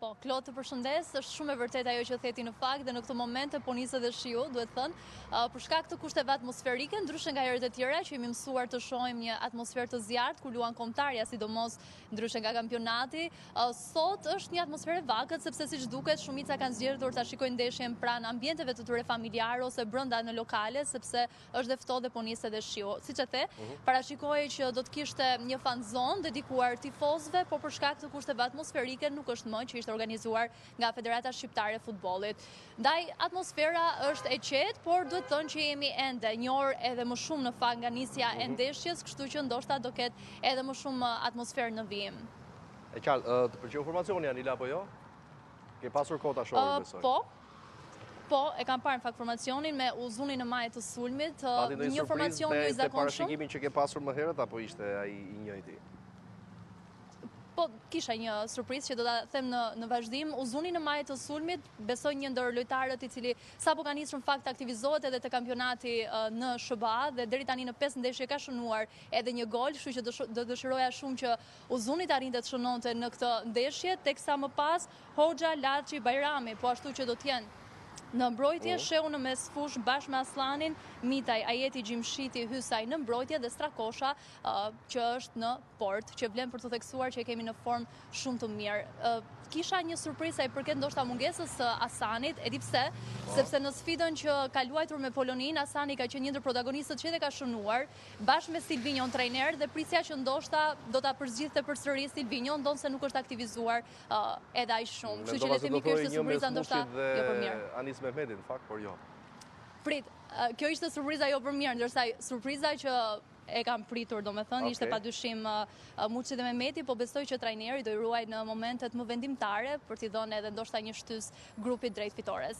Po, Klot, të përshëndes, është shumë e vërtet ajo që theti në fakt dhe në këtë moment po nisë dhe shiu, duhet thënë, për shkak të kushteve atmosferike, ndryshe nga herët e tjera që jemi mësuar të shohim një atmosferë të zjarrt kur luan kombëtarja, sidomos ndryshe nga kampionati, sot është një atmosferë vakët sepse siç duket shumica kanë zgjedhur ta shikojnë ndeshjen pranë ambienteve të tyre familjare ose brenda në lokale sepse është dhe ftohtë dhe po nisë dhe shiu. Siç e the, parashikohej që do të kishte një fan zone dedikuar tifozëve, por për shkak të kushteve atmosferike nuk është më, që ishte organizuar nga Federata Shqiptare e Futbollit. Ndaj atmosfera është e qetë, por duhet thënë që jemi ende një orë edhe më shumë në fakt nga nisja e ndeshjes, kështu që ndoshta do ketë edhe më shumë atmosferë në vijim. E qartë, të pëlqeu informacioni Anila apo jo? Ke pasur kohë ta shohësh besoj. Po, e kam parë në fakt informacionin me uzunin në majë të sulmit, një informacion një i zakonshëm. Parashikimin që ke pasur më herët apo ishte ai i njëjti? Po, kisha një surprizë që do ta them në vazhdim. Uzuni në majë të sulmit, besoj një ndër lojtarët i cili sapo ka nisur në fakt aktivizohet edhe te kampionati në SBA dhe deri tani në 5 ndeshje ka shënuar edhe një gol, kështu që do dëshiroja shumë që Uzuni të arrinte të shënonte në këtë ndeshje, teksa më pas Hoxha, Laçi, Bajrami, po ashtu që do të jenë në mbrojtje, Shehu në mes fush bashkë me Aslanin, Mitaj, Ajeti, Gjimshiti, Hysaj në mbrojtje dhe Strakosha që është në port, që vlen për të theksuar që e kemi në formë shumë të mirë. Kisha një surprizë sa i përket ndoshta mungesës së Asanit, e di pse, sepse në sfidën që ka luajtur me Poloninë, Asani ka qenë një ndër protagonistët që edhe ka shënuar, bashkë me Silvinjon trajner dhe prisja që ndoshta do ta përzgjidhte përsëri Silvinjon, ndonse nuk është aktivizuar edhe aq shumë. Kështu që le të themi kjo është surpriza ndoshta jo për mirë. Anis Mehmeti në fakt, por jo. Prit, kjo ishte surpriza jo për mirë, ndërsa surpriza që e kam pritur, do me thënë, ishte pa dyshim Muçi dhe Mehmeti, po besoj që trajneri do i ruaj në momentet më vendimtare për t'i dhënë edhe ndoshta një shtys grupit drejt fitores.